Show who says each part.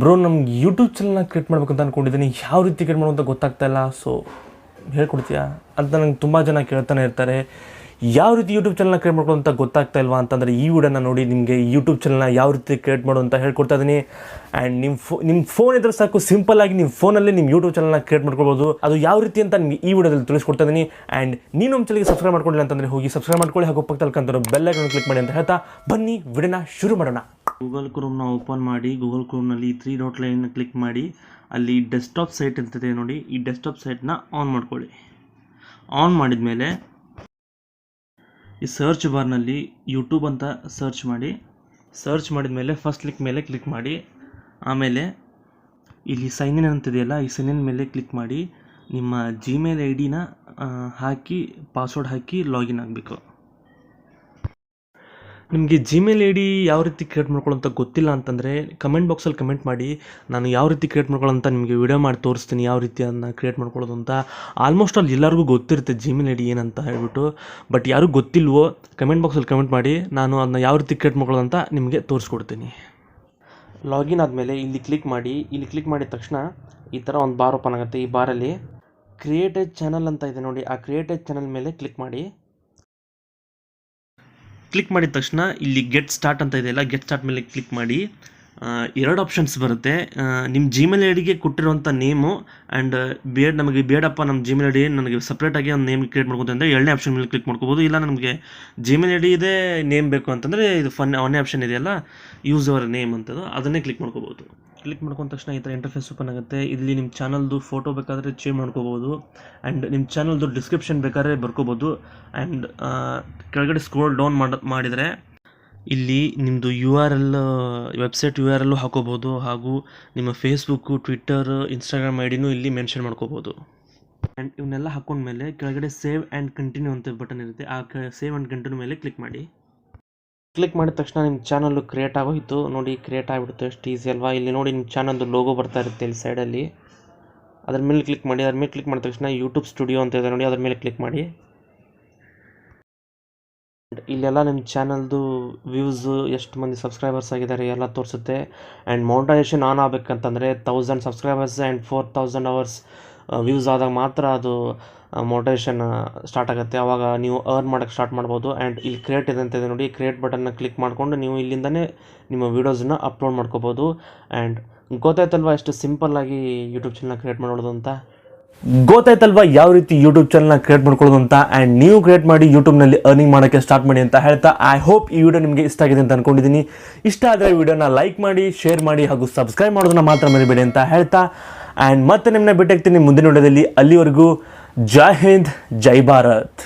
Speaker 1: Bro ನಮ್ಗೆ YouTube ಚಾನಲ್ನ create ಮಾಡ್ಬೇಕಂತ ಅಂದ್ಕೊಂಡಿದ್ದೀನಿ, ಯಾವ ರೀತಿ ಕ್ರಿಯೇಟ್ ಮಾಡೋದು ಅಂತ ಗೊತ್ತಾಗ್ತಾ ಇಲ್ಲ. ಸೊ ಹೇಳ್ಕೊಡ್ತೀಯಾ ಅಂತ ನಂಗೆ ತುಂಬ ಜನ ಕೇಳ್ತಾನೆ ಇರ್ತಾರೆ. ಯಾವ ರೀತಿ ಯೂಟ್ಯೂಬ್ ಚಾನಲ್ನ ಕ್ರಿಯೇಟ್ ಮಾಡ್ಕೊಳ್ಳೋ ಅಂತ ಗೊತ್ತಾಗ್ತಾ ಇಲ್ವಾ ಅಂತಂದರೆ ಈ ವಿಡಿಯೋನ ನೋಡಿ ನಿಮಗೆ ಯೂಟ್ಯೂಬ್ ಚಾನಲ್ನ ಯಾವ ರೀತಿ ಕ್ರಿಯೇಟ್ ಮಾಡೋ ಅಂತ ಹೇಳ್ಕೊಡ್ತಾ ಇದ್ದೀನಿ. ಆ್ಯಂಡ್ ನಿಮ್ಮ ಫೋನ್ ಇದ್ರೆ ಸಾಕು, ಸಿಂಪಲ್ಲಾಗಿ ನಿಮ್ಮ ಫೋನಲ್ಲಿ ನಿಮ್ಮ ಯೂಟ್ಯೂಬ್ ಚಾನಲ್ನ ಕ್ರಿಯೇಟ್ ಮಾಡ್ಕೊಳ್ಬೋದು. ಅದು ಯಾವ ರೀತಿ ಅಂತ ನಿಮಗೆ ಈ ವಿಡಿಯೋದಲ್ಲಿ ತಿಳಿಸ್ಕೊಡ್ತಾ ಇದ್ದೀನಿ. ಆ್ಯಂಡ್ ನೀವು ನಮ್ಮ ಚಾನಲ್ಗೆ ಸಬ್ಸ್ಕ್ರೈಬ್ ಮಾಡ್ಕೊಂಡಿಲ್ಲ ಅಂತಂದರೆ ಹೋಗಿ ಸಬ್ಸ್ಕ್ರೈಬ್ ಮಾಡ್ಕೊಳ್ಳಿ, ಹಾಗೂ ಪಕ್ಕದಲ್ಲಿ ಬೆಲ್ ಐಕಾನ್ ಕ್ಲಿಕ್ ಮಾಡಿ ಅಂತ ಹೇಳ್ತಾ ಬನ್ನಿ ವಿಡಿಯೋನ ಶುರು ಮಾಡೋಣ. ಗೂಗಲ್ ಕ್ರೋಮ್ನ ಓಪನ್ ಮಾಡಿ, ಗೂಗಲ್ ಕ್ರೋಮ್ನಲ್ಲಿ 3 ಡಾಟ್ ಲೈನ್ನ ಕ್ಲಿಕ್ ಮಾಡಿ, ಅಲ್ಲಿ ಡೆಸ್ಕ್ಟಾಪ್ ಸೈಟ್ ಇರ್ತದೆ ನೋಡಿ, ಈ ಡೆಸ್ಕ್ಟಾಪ್ ಸೈಟ್ನ ಆನ್ ಮಾಡ್ಕೊಳ್ಳಿ. ಆನ್ ಮಾಡಿದ ಮೇಲೆ ಈ ಸರ್ಚ್ ಬಾರ್ನಲ್ಲಿ ಯೂಟ್ಯೂಬ್ ಅಂತ ಸರ್ಚ್ ಮಾಡಿ. ಸರ್ಚ್ ಮಾಡಿದ ಮೇಲೆ ಫಸ್ಟ್ ಲಿಂಕ್ ಮೇಲೆ ಕ್ಲಿಕ್ ಮಾಡಿ. ಆಮೇಲೆ ಇಲ್ಲಿ ಸೈನ್ ಇನ್ ಅಂತಿದೆಯಲ್ಲ, ಈ ಸೈನ್ ಇನ್ ಮೇಲೆ ಕ್ಲಿಕ್ ಮಾಡಿ ನಿಮ್ಮ ಜಿಮೇಲ್ ಐ ಡಿನ ಹಾಕಿ, ಪಾಸ್ವರ್ಡ್ ಹಾಕಿ ಲಾಗಿನ್ ಆಗಬೇಕು. ನಿಮಗೆ ಜಿಮೇಲ್ ಐ ಡಿ ಯಾವ ರೀತಿ ಕ್ರಿಯೇಟ್ ಮಾಡ್ಕೊಳ್ಳೋಂತ ಗೊತ್ತಿಲ್ಲ ಅಂತಂದರೆ ಕಮೆಂಟ್ ಬಾಕ್ಸಲ್ಲಿ ಕಮೆಂಟ್ ಮಾಡಿ, ನಾನು ಯಾವ ರೀತಿ ಕ್ರಿಯೇಟ್ ಮಾಡ್ಕೊಳ್ಳೋಂತ ನಿಮಗೆ ವಿಡಿಯೋ ಮಾಡಿ ತೋರಿಸ್ತೀನಿ, ಯಾವ ರೀತಿ ಅದನ್ನ ಕ್ರಿಯೇಟ್ ಮಾಡ್ಕೊಳ್ಳೋದು ಅಂತ. ಆಲ್ಮೋಸ್ಟ್ ಅಲ್ಲಿ ಎಲ್ಲರಿಗೂ ಗೊತ್ತಿರುತ್ತೆ ಜಿಮೇಲ್ ಐ ಡಿ ಏನಂತ ಹೇಳ್ಬಿಟ್ಟು. ಬಟ್ ಯಾರಿಗೂ ಗೊತ್ತಿಲ್ವೋ ಕಮೆಂಟ್ ಬಾಕ್ಸಲ್ಲಿ ಕಮೆಂಟ್ ಮಾಡಿ, ನಾನು ಅದನ್ನ ಯಾವ ರೀತಿ ಕ್ರಿಯೇಟ್ ಮಾಡ್ಕೊಳ್ಳೋದು ಅಂತ ನಿಮಗೆ ತೋರಿಸ್ಕೊಡ್ತೀನಿ. ಲಾಗಿನ್ ಆದಮೇಲೆ ಇಲ್ಲಿ ಕ್ಲಿಕ್ ಮಾಡಿ. ಇಲ್ಲಿ ಕ್ಲಿಕ್ ಮಾಡಿದ ತಕ್ಷಣ ಈ ಥರ ಒಂದು ಬಾರ್ ಓಪನ್ ಆಗುತ್ತೆ. ಈ ಬಾರಲ್ಲಿ ಕ್ರಿಯೇಟೆಡ್ ಚಾನಲ್ ಅಂತ ಇದೆ ನೋಡಿ, ಆ ಕ್ರಿಯೇಟೆಡ್ ಚಾನಲ್ ಮೇಲೆ ಕ್ಲಿಕ್ ಮಾಡಿ. ಕ್ಲಿಕ್ ಮಾಡಿದ ತಕ್ಷಣ ಇಲ್ಲಿ ಗೆಟ್ ಸ್ಟಾರ್ಟ್ ಅಂತ ಇದೆಯಲ್ಲ, ಗೆಟ್ ಸ್ಟಾರ್ಟ್ ಮೇಲೆ ಕ್ಲಿಕ್ ಮಾಡಿ. 2 ಆಪ್ಷನ್ಸ್ ಬರುತ್ತೆ. ನಿಮ್ಮ ಜಿಮೇಲ್ ಐ ಡಿಗೆ ಕೊಟ್ಟಿರುವಂಥ ನೇಮು ಆ್ಯಂಡ್ ನಮಗೆ ಬೇಡಪ್ಪ ನಮ್ಮ ಜಿಮೇಲ್ ಐ ಡಿ ನನಗೆ ಸಪ್ರೇಟಾಗಿ ಒಂದು ನೇಮ್ ಕ್ರಿಯೇಟ್ ಮಾಡ್ಕೊತ ಅಂದರೆ 2ನೇ ಆಪ್ಷನ್ ಮೇಲೆ ಕ್ಲಿಕ್ ಮಾಡ್ಕೋಬೋದು. ಇಲ್ಲ ನಮಗೆ ಜಿಮೇಲ್ ಐ ಡಿ ಇದೆ ನೇಮ್ ಬೇಕು ಅಂತಂದರೆ ಇದು 1ನೇ ಆಪ್ಷನ್ ಇದೆಯಲ್ಲ, ಯೂಸ್ ಅವರ್ ನೇಮ್ ಅಂತದ್ದು, ಅದನ್ನೇ ಕ್ಲಿಕ್ ಮಾಡ್ಕೋಬೋದು. ಕ್ಲಿಕ್ ಮಾಡ್ಕೊಂಡ ತಕ್ಷಣ ಈ ಥರ ಇಂಟರ್ಫೇಸ್ ಓಪನ್ ಆಗುತ್ತೆ. ಇಲ್ಲಿ ನಿಮ್ಮ ಚಾನಲ್ದು ಫೋಟೋ ಬೇಕಾದರೆ ಚೇಂಜ್ ಮಾಡ್ಕೋಬೋದು. ಆ್ಯಂಡ್ ನಿಮ್ಮ ಚಾನಲ್ದು ಡಿಸ್ಕ್ರಿಪ್ಷನ್ ಬೇಕಾದ್ರೆ ಬರ್ಕೋಬೋದು. ಆ್ಯಂಡ್ ಕೆಳಗಡೆ ಸ್ಕ್ರೋಲ್ ಡೌನ್ ಮಾಡಿದರೆ ಇಲ್ಲಿ ನಿಮ್ಮದು URL, ವೆಬ್ಸೈಟ್ URL ಹಾಕೋಬೋದು. ಹಾಗೂ ನಿಮ್ಮ ಫೇಸ್ಬುಕ್ಕು, ಟ್ವಿಟ್ಟರ್, ಇನ್ಸ್ಟಾಗ್ರಾಮ್ ಐ ಡಿನೂ ಇಲ್ಲಿ ಮೆನ್ಷನ್ ಮಾಡ್ಕೋಬೋದು. ಆ್ಯಂಡ್ ಇವನ್ನೆಲ್ಲ ಹಾಕೊಂಡ್ಮೇಲೆ ಕೆಳಗಡೆ ಸೇವ್ ಆ್ಯಂಡ್ ಕಂಟಿನ್ಯೂ ಅಂತ ಬಟನ್ ಇರುತ್ತೆ, ಆ ಸೇವ್ ಆ್ಯಂಡ್ ಕಂಟಿನ್ಯೂ ಮೇಲೆ ಕ್ಲಿಕ್ ಮಾಡಿ. ಕ್ಲಿಕ್ ಮಾಡಿದ ತಕ್ಷಣ ನಿಮ್ಮ ಚಾನಲ್ಲು ಕ್ರಿಯೇಟ್ ಆಗೋಯಿತು ನೋಡಿ, ಕ್ರಿಯೇಟ್ ಆಗಿಬಿಡುತ್ತೆ. ಎಷ್ಟು ಈಸಿ ಅಲ್ವಾ. ಇಲ್ಲಿ ನೋಡಿ ನಿಮ್ಮ ಚಾನಲ್ದು ಲೋಗೋ ಬರ್ತಾ ಇರುತ್ತೆ ಇಲ್ಲಿ ಸೈಡಲ್ಲಿ, ಅದ್ರ ಮೇಲೆ ಕ್ಲಿಕ್ ಮಾಡಿ. ಅದ್ರ ಮೇಲೆ ಕ್ಲಿಕ್ ಮಾಡಿದ ತಕ್ಷಣ ಯೂಟ್ಯೂಬ್ ಸ್ಟುಡಿಯೋ ಅಂತ ಇದೆ ನೋಡಿ, ಅದ್ರ ಮೇಲೆ ಕ್ಲಿಕ್ ಮಾಡಿ. ಇಲ್ಲೆಲ್ಲ ನಿಮ್ಮ ಚಾನಲ್ದು ವ್ಯೂಸು, ಎಷ್ಟು ಮಂದಿ ಸಬ್ಸ್ಕ್ರೈಬರ್ಸ್ ಆಗಿದ್ದಾರೆ ಎಲ್ಲ ತೋರಿಸುತ್ತೆ. ಆ್ಯಂಡ್ ಮೌಂಟೈಸೇಷನ್ ಆನ್ ಆಗಬೇಕಂತಂದರೆ 1000 ಸಬ್ಸ್ಕ್ರೈಬರ್ಸ್ ಆ್ಯಂಡ್ 4000 ಅವರ್ಸ್ ವ್ಯೂಸ್ ಆದಾಗ ಮಾತ್ರ ಅದು ಮೋಟಿವೇಶನ್ ಸ್ಟಾರ್ಟ್ ಆಗುತ್ತೆ. ಆವಾಗ ನೀವು ಅರ್ನ್ ಮಾಡೋಕ್ಕೆ ಸ್ಟಾರ್ಟ್ ಮಾಡ್ಬೋದು. ಆ್ಯಂಡ್ ಇಲ್ಲಿ ಕ್ರಿಯೇಟ್ ಇದೆ ಅಂತ ಇದೆ ನೋಡಿ, ಕ್ರಿಯೇಟ್ ಬಟನ್ನ ಕ್ಲಿಕ್ ಮಾಡಿಕೊಂಡು ನೀವು ಇಲ್ಲಿಂದನೇ ನಿಮ್ಮ ವೀಡಿಯೋಸನ್ನ ಅಪ್ಲೋಡ್ ಮಾಡ್ಕೋಬೋದು. ಆ್ಯಂಡ್ ಗೊತ್ತಾಯ್ತಲ್ವಾ ಎಷ್ಟು ಸಿಂಪಲ್ಲಾಗಿ ಯೂಟ್ಯೂಬ್ ಚಾನಲ್ನ ಕ್ರಿಯೇಟ್ ಮಾಡೋದು ಅಂತ. ಗೊತ್ತಾಯ್ತಲ್ವಾ ಯಾವ ರೀತಿ ಯೂಟ್ಯೂಬ್ ಚಾನಲ್ನ ಕ್ರಿಯೇಟ್ ಮಾಡ್ಕೊಳ್ಳೋದು ಅಂತ. ಆ್ಯಂಡ್ ನೀವು ಕ್ರಿಯೇಟ್ ಮಾಡಿ ಯೂಟ್ಯೂಬ್ನಲ್ಲಿ ಅರ್ನಿಂಗ್ ಮಾಡೋಕ್ಕೆ ಸ್ಟಾರ್ಟ್ ಮಾಡಿ ಅಂತ ಹೇಳ್ತಾ, ಐ ಹೋಪ್ ಈ ವಿಡಿಯೋ ನಿಮಗೆ ಇಷ್ಟ ಆಗಿದೆ ಅಂತ ಅಂದ್ಕೊಂಡಿದ್ದೀನಿ. ಇಷ್ಟ ಆದರೆ ವಿಡಿಯೋನ ಲೈಕ್ ಮಾಡಿ, ಶೇರ್ ಮಾಡಿ, ಹಾಗೂ ಸಬ್ಸ್ಕ್ರೈಬ್ ಮಾಡೋದನ್ನ ಮಾತ್ರ ಮರಿಬೇಡಿ ಅಂತ ಹೇಳ್ತಾ, ಆ್ಯಂಡ್ ಮತ್ತೆ ನಿಮ್ಮನ್ನ ಭೇಟಿಯಾಗ್ತೀನಿ ಮುಂದಿನ ವಿಡಿಯೋದಲ್ಲಿ. ಅಲ್ಲಿವರೆಗೂ ಜೈ ಹಿಂದ್, ಜೈ ಭಾರತ್.